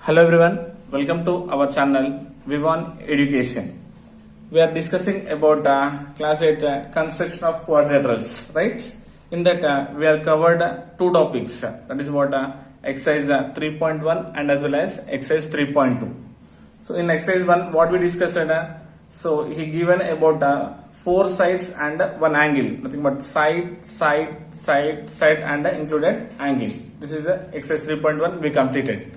Hello everyone, welcome to our channel Vivon Education. We are discussing about class 8 construction of quadrilaterals, right? In that we are covered two topics, that is what exercise 3.1 and as well as exercise 3.2. So in exercise 1 what we discussed, so he given about four sides and one angle, nothing but side and included angle. This is exercise 3.1 we completed.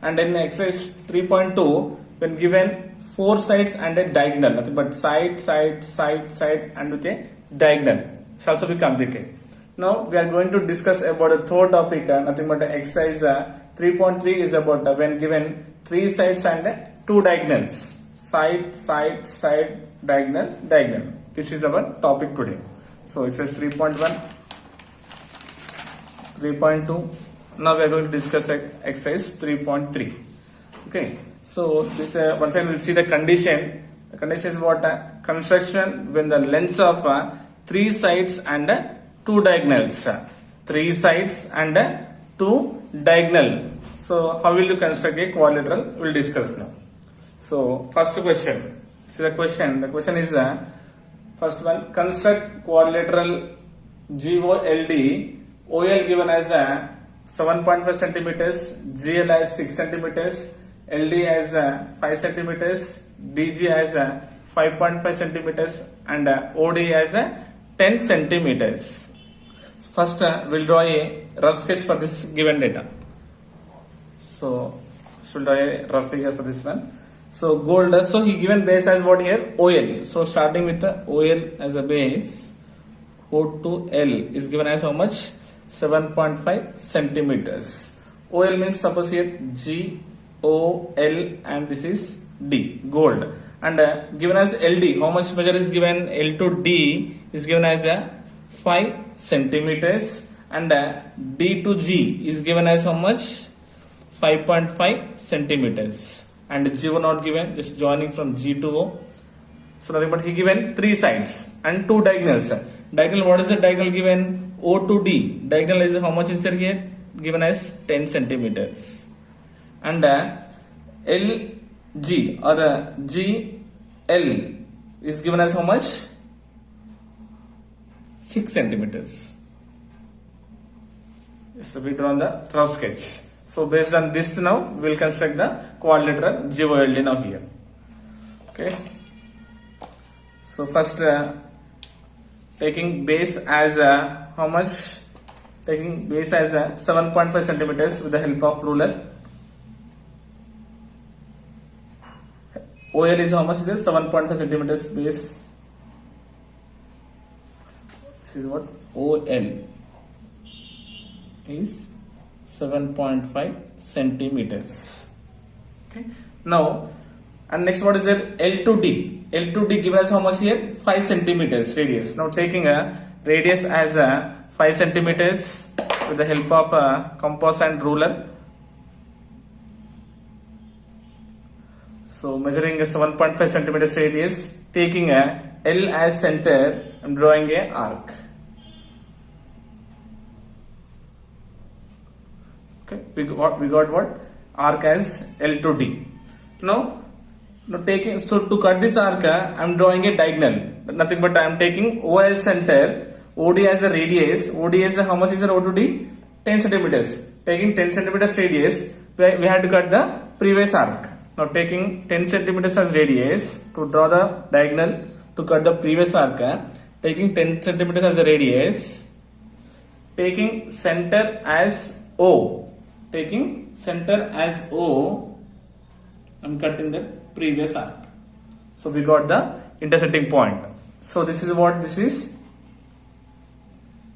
And in exercise 3.2, when given four sides and a diagonal, nothing but side and with a diagonal, it's also be completed. Now we are going to discuss about the third topic, nothing but exercise 3.3 is about when given three sides and two diagonals, side, diagonal. This is our topic today. So exercise 3.1, 3.2. Now we are going to discuss exercise 3.3. Okay, so this once again we'll see the condition. The condition is what? Construction when the lengths of three sides and two diagonals. Three sides and two diagonal. So how will you construct a quadrilateral? We'll discuss now. So first question. See the question. The question is first one. Construct quadrilateral GOLD. OL given as 7.5 centimeters, GL as 6 centimeters, LD as 5 centimeters, DG as 5.5 centimeters, and OD as 10 centimeters. First, we'll draw a rough sketch for this given data. So, should draw a rough figure for this one. So, gold. So, he given base as what here? OL. So, starting with the OL as a base, O to L is given as how much? 7.5 centimeters. OL means suppose here G O L and this is D, gold. And given as LD, how much measure is given? L to D is given as 5 centimeters, and D to G is given as how much? 5.5 centimeters. And G1 not given, just joining from G to O. So nothing but he given three sides and two diagonals. Diagonal, what is the diagonal given? O to D. Diagonal is how much is there here? Given as 10 centimeters. And LG or GL is given as how much? 6 centimeters. So we draw on the rough sketch. So based on this now, we will construct the quadrilateral GOLD now here. Okay. So first taking base as how much? Taking base as 7.5 centimeters with the help of ruler. OL is how much? Is this 7.5 centimeters base. This is what? OL is 7.5 centimeters. Okay. Now, and next what is there? L to D. L to D given as how much here? 5 centimeters radius. Now taking a radius as 5 centimeters with the help of a compass and ruler. So measuring a 7.5 centimeters radius, taking a L as center, I am drawing a arc. Okay, we got what? Arc as L to D. Now taking, so to cut this arc, I am drawing a diagonal. Nothing but I am taking O as center, OD as the radius. OD is how much is the O to D? 10 centimeters. Taking 10 centimeters radius, we had to cut the previous arc. Now taking 10 centimeters as radius to draw the diagonal to cut the previous arc. Taking 10 centimeters as the radius. Taking center as O. Taking center as O. I am cutting the previous arc. So we got the intersecting point. So this is what this is,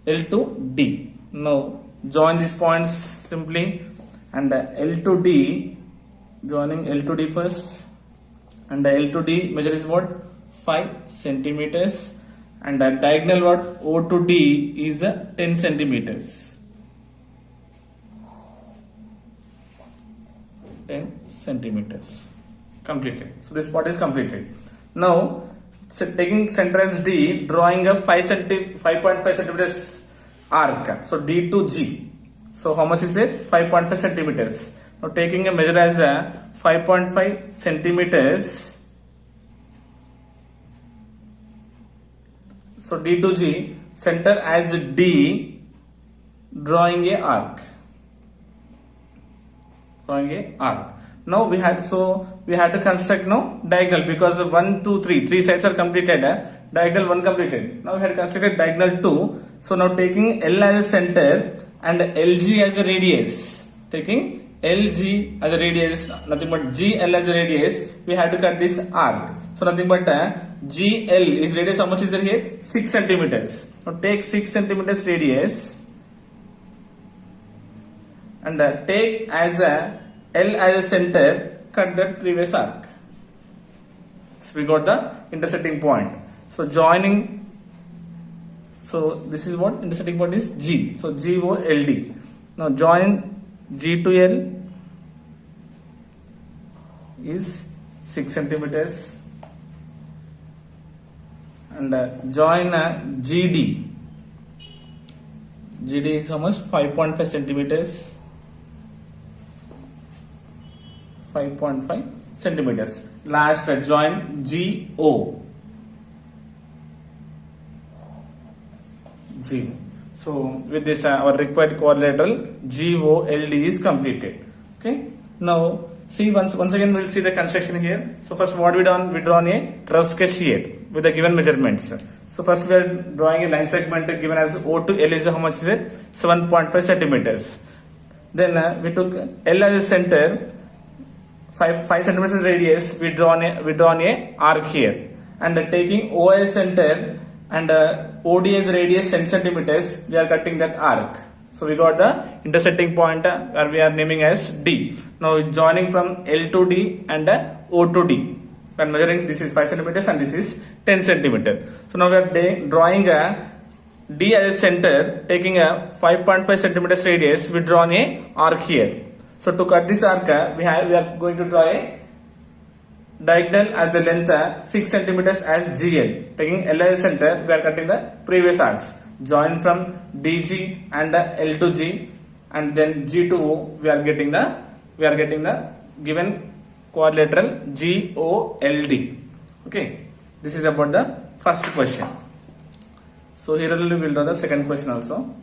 L to D. Now join these points simply, and L to D, joining L to D first, and L to D measure is what? 5 centimeters, and the diagonal what? O to D is 10 centimeters. 10 centimeters. Completed. So this part is completed. Now taking center as D, drawing a 5.5 centimeters arc. So D to G. So how much is it? 5.5 centimeters. Now taking a measure as a 5.5 centimeters. So D to G, center as D, drawing a arc. Now we had to construct diagonal, because 1, 2, 3 three sides are completed. Diagonal 1 completed. Now we had constructed diagonal 2. So now taking L as a center and LG as a radius. Taking LG as a radius, nothing but GL as a radius, we had to cut this arc. So nothing but GL is radius. How much is there here? 6 centimeters. Now take 6 centimeters radius and take as a L as a center, cut that previous arc. So we got the intersecting point. So joining, so this is what intersecting point is G. So GOLD. Now join G to L is 6 centimeters and join GD. GD is how much? 5.5 centimeters. 5.5 centimeters. Last join GO. So with this our required quadrilateral GOLD is completed. Okay. Now see once again we'll see the construction here. So first what we done? We drawn a rough sketch here with the given measurements. So first we are drawing a line segment given as O to L is how much is it? 7.5 centimeters. Then we took L as a center. 5 centimeters radius, we drawn a arc here, and taking O as center and OD as radius 10 centimeters, we are cutting that arc. So we got the intersecting point where we are naming as D. Now joining from L to D and O to D. When measuring, this is 5 centimeters and this is 10 centimeters. So now we are drawing a D as a center, taking a 5.5 centimeters radius, we drawn a arc here. So to cut this arc, we are going to draw a diagonal as the length 6 centimeters as GL. Taking L as a center, we are cutting the previous arcs. Join from DG and L to G, and then G to O. We are getting the given quadrilateral GOLD. Okay, this is about the first question. So here we will draw the second question also.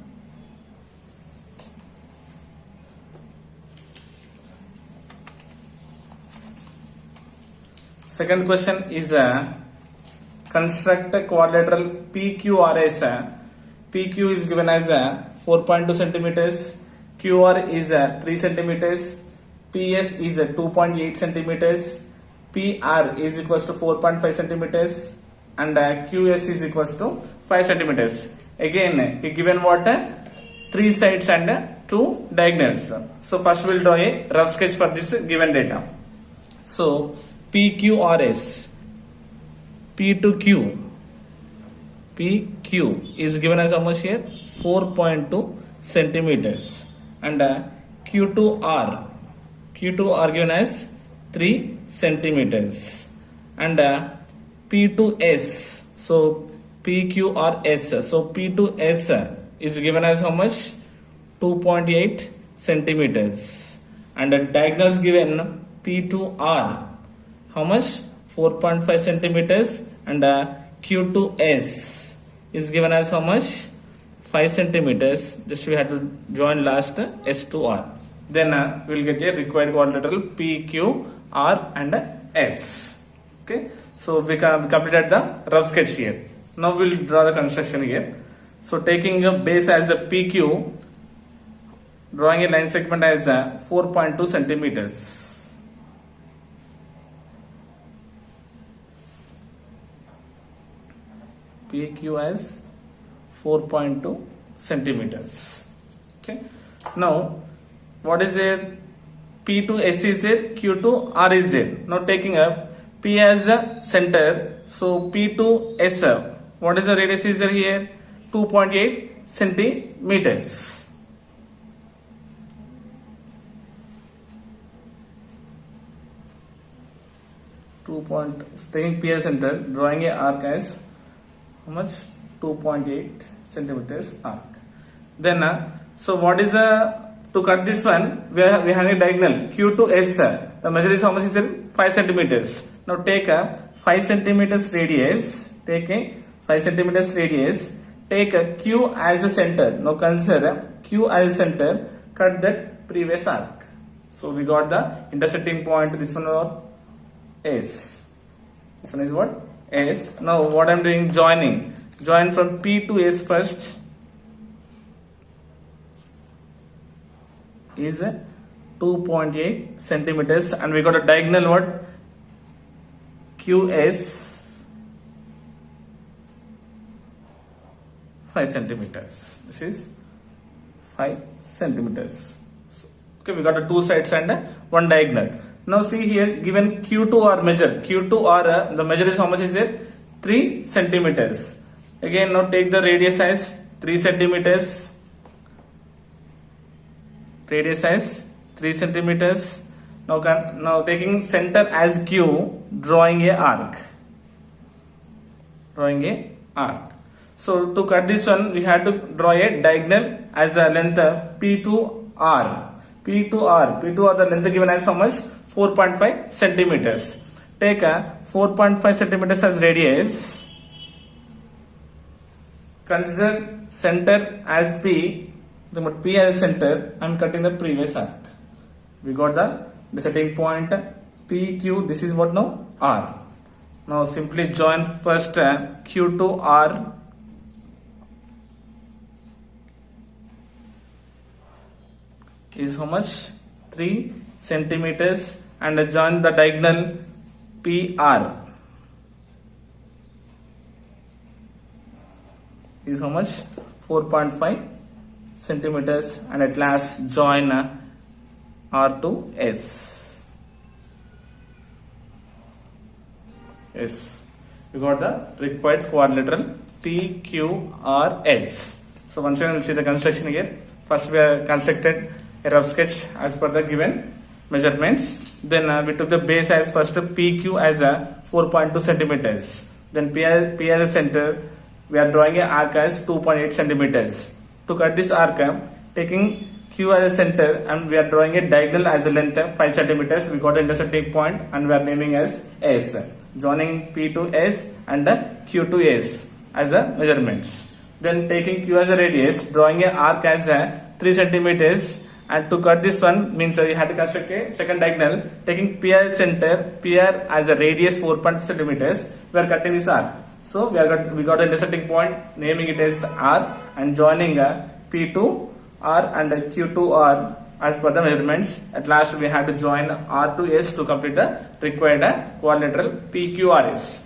Second question is construct a quadrilateral PQRS. PQ is given as 4.2 centimeters, QR is 3 centimeters, PS is 2.8 centimeters, PR is equals to 4.5 centimeters, and QS is equals to 5 centimeters. Again, he given what? 3 sides and 2 diagonals. So first we will draw a rough sketch for this given data. So PQRS, P to Q, PQ is given as how much here? 4.2 centimeters, and Q to R given as 3 centimeters, and P to S, so PQRS, so P to S is given as how much? 2.8 centimeters, and diagonals given P to R, how much? 4.5 centimeters, and Q to S is given as how much? 5 centimeters. Just we have to join last S to R. Then we will get a required quadrilateral P, Q, R and S. Okay. So we completed the rough sketch here. Now we will draw the construction here. So taking a base as a PQ, drawing a line segment as 4.2 centimeters. PQ as 4.2 centimeters. Okay. Now, what is there? P to S is there, Q to R is there. Now taking up P as a center, so P to S. What is the radius is there here? 2.8 centimeters. Taking P as center, drawing a arc as how much? 2.8 centimeters arc. Then so what is the to cut this one, we have a diagonal Q to S. The measure is how much is it? 5 centimeters. Now take a 5 centimeters radius. Take a 5 centimeters radius. Take a Q as a center. Now consider Q as a center. Cut that previous arc. So we got the intersecting point. This one or S. This one is what? S. Now what I am doing? Joining. Join from P to S first. Is 2.8 centimeters, and we got a diagonal what? QS 5 centimeters. This is 5 centimeters. So, okay, we got a two sides and one diagonal. Now see here, given Q2R measure. Q2R, the measure is how much is there? 3 centimeters. Again, now take the radius as 3 centimeters. Radius as 3 centimeters. Now taking center as Q, drawing a arc. Drawing a arc. So to cut this one, we had to draw a diagonal as a length P2R. P2R. P2R, the length given as how much? 4.5 centimeters. Take a 4.5 centimeters as radius. Consider center as P. The P as center, I am cutting the previous arc. We got the setting point PQ. This is what now? R. Now simply join first Q to R. Is how much? 3 centimeters, and join the diagonal PR. Is how much? 4.5 centimeters, and at last join R to S. Yes, we got the required quadrilateral PQRS. So once again we'll see the construction here. First we have constructed a rough sketch as per the given measurements. Then we took the base as first PQ as 4.2 centimeters. Then P as a center, we are drawing an arc as 2.8 centimeters. To cut this arc, taking Q as a center, and we are drawing a diagonal as a length 5 centimeters. We got the intersecting point, and we are naming as S. Joining P to S and Q to S as a measurements. Then taking Q as a radius, drawing a arc as 3 centimeters, and to cut this one means we had to construct a second diagonal. Taking P as a center, PR as a radius 4.5 centimeters, we are cutting this arc. So we got an intersecting point, naming it as R, and joining P to R and Q to R as per the measurements. At last we had to join R to S to complete the required quadrilateral PQRS.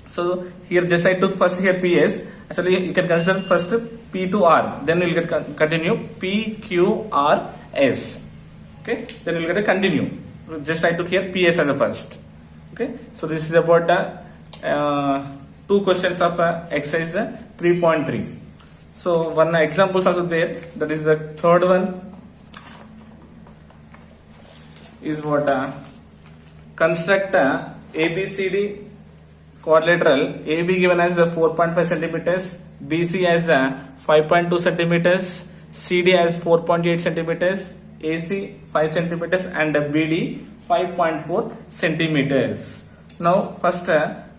So here just I took first here PS. Actually you can consider first P to R, then we will get continue PQRS. Okay, then we will get a continue. Just I took here PS as a first. Okay, so this is about two questions of exercise 3.3. So one example is also there. That is the third one. Is what construct ABCD quadrilateral. AB given as 4.5 centimeters, BC as 5.2 centimeters, CD as 4.8 centimeters, AC 5 centimeters, and BD 5.4 centimeters. Now first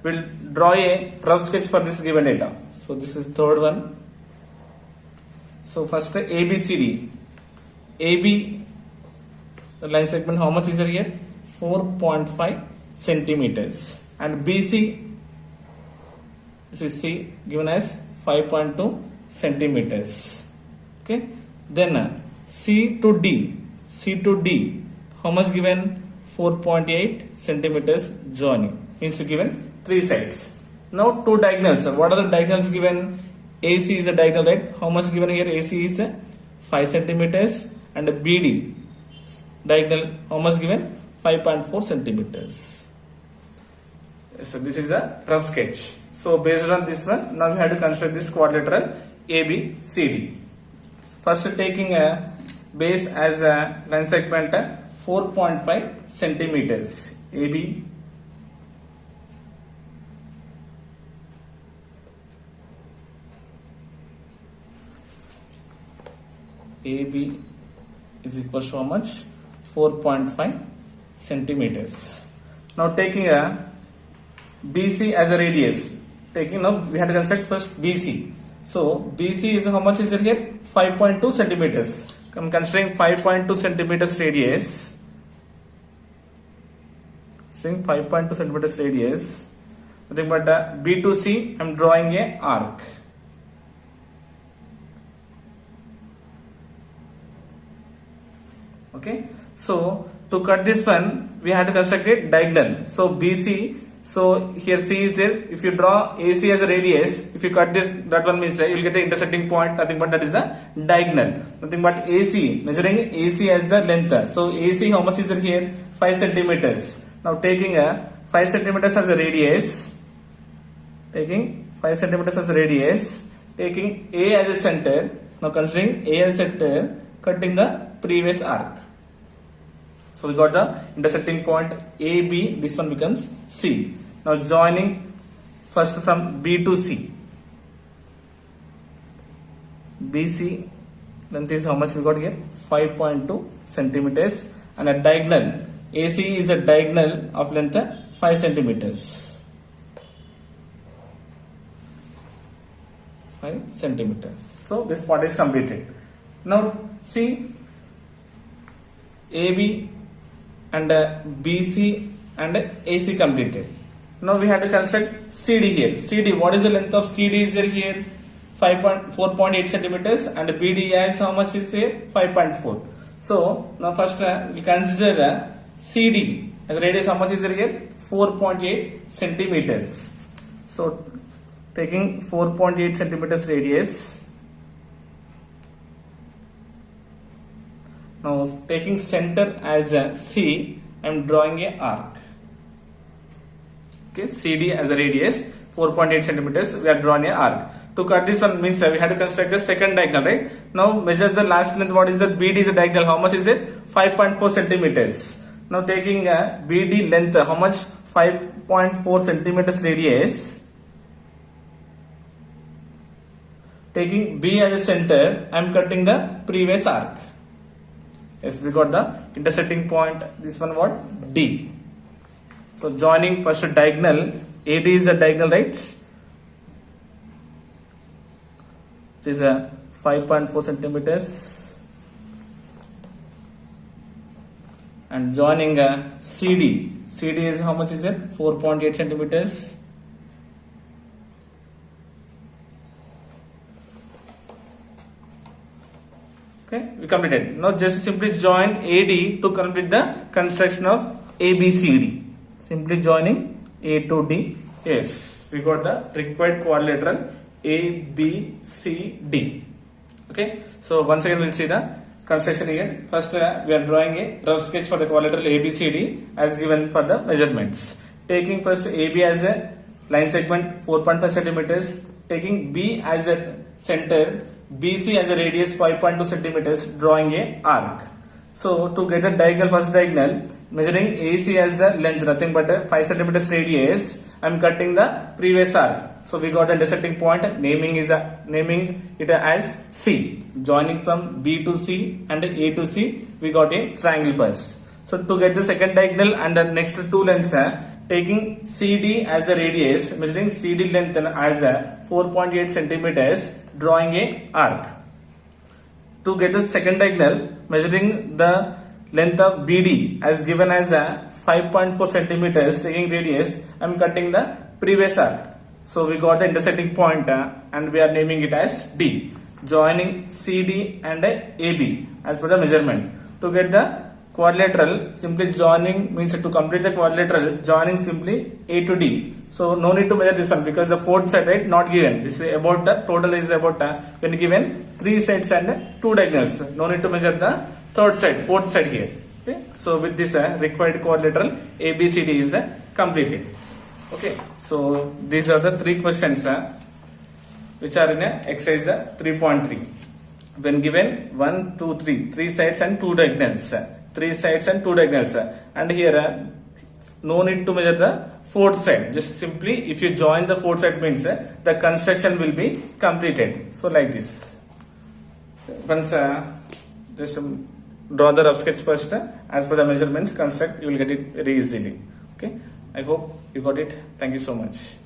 we'll draw a rough sketch for this given data. So this is third one. So first ABCD. AB, the line segment, how much is there here? 4.5 centimeters. And BC, this is C, given as 5.2 centimeters. Okay. Then C to D, how much given? 4.8 centimeters joining. Means given 3 sides. Now two diagonals. What are the diagonals given? AC is a diagonal, right? How much given here? AC is 5 centimeters, and BD diagonal, how much given? 5.4 centimeters. So this is a rough sketch. So based on this one, now we have to construct this quadrilateral ABCD. First taking a base as a line segment 4.5 centimeters. AB, AB is equals to how much? 4.5 centimeters. Now taking a BC as a radius, taking now we have to construct first BC. So BC is how much is it here? 5.2 centimeters. I'm considering 5.2 centimeters radius. Saying 5.2 centimeters radius. Nothing but B to C. I'm drawing a arc. Okay. So to cut this one, we have to construct a diagonal. So BC. So here C is there. If you draw AC as a radius, if you cut this, that one means you will get the intersecting point. Nothing but that is the diagonal. Nothing but AC, measuring AC as the length. So AC, how much is it here? 5 centimeters. Now taking a 5 centimeters as a radius, taking 5 centimeters as a radius, taking A as a center. Now considering A as a center, cutting the previous arc. So we got the intersecting point AB, this one becomes C. Now joining first from B to C. BC length is how much we got here? 5.2 centimeters, and a diagonal. AC is a diagonal of length 5 centimeters. 5 centimeters. So this part is completed. Now see AB and BC and AC completed. Now we have to construct CD here. CD, what is the length of CD is there here? 4.8 centimeters, and BD is how much is here? 5.4. So now first we consider CD as radius, how much is there here? 4.8 centimeters. So taking 4.8 centimeters radius. Now taking center as a C, I am drawing a arc. Okay, CD as a radius, 4.8 centimeters, we are drawing a arc. To cut this one means we have to construct the second diagonal, right? Now measure the last length. What is the BD is a diagonal? How much is it? 5.4 centimeters. Now taking a BD length, how much? 5.4 centimeters radius. Taking B as a center, I am cutting the previous arc. Yes, we got the intersecting point. This one what? D. So joining first diagonal. AD is the diagonal, right? Which is a 5.4 centimeters. And joining CD. CD is how much is it? 4.8 centimeters. Okay, we completed. Now just simply join AD to complete the construction of ABCD. Simply joining A to D. Yes, we got the required quadrilateral ABCD. Okay, so once again we'll see the construction again. First we are drawing a rough sketch for the quadrilateral ABCD as given for the measurements. Taking first AB as a line segment 4.5 centimeters. Taking B as a center, BC as a radius 5.2 centimeters, drawing a arc. So to get a diagonal, first diagonal, measuring AC as a length, nothing but a 5 centimeters radius, I am cutting the previous arc. So we got a intersecting point, naming it as C. Joining from B to C and A to C, we got a triangle first. So to get the second diagonal and the next two lengths, taking CD as a radius, measuring CD length as a 4.8 centimeters, drawing a arc. To get the second diagonal, measuring the length of BD as given as a 5.4 centimeters, taking radius, I am cutting the previous arc. So we got the intersecting point and we are naming it as D. Joining CD and AB as per the measurement. To get the quadrilateral, simply joining means to complete the quadrilateral, joining simply A to D. So no need to measure this one because the fourth side, right, not given. This is about the total is about when given 3 sides and 2 diagonals. No need to measure the third side, fourth side here. Okay. So with this required quadrilateral ABCD is completed. Okay. So these are the 3 questions which are in exercise 3.3. When given 1, 2, 3 sides and 2 diagonals. 3 sides and 2 diagonals, and here no need to measure the fourth side. Just simply if you join the fourth side means the construction will be completed. So like this. Once just draw the rough sketch first, as per the measurements construct, you will get it very easily. Okay, I hope you got it. Thank you so much.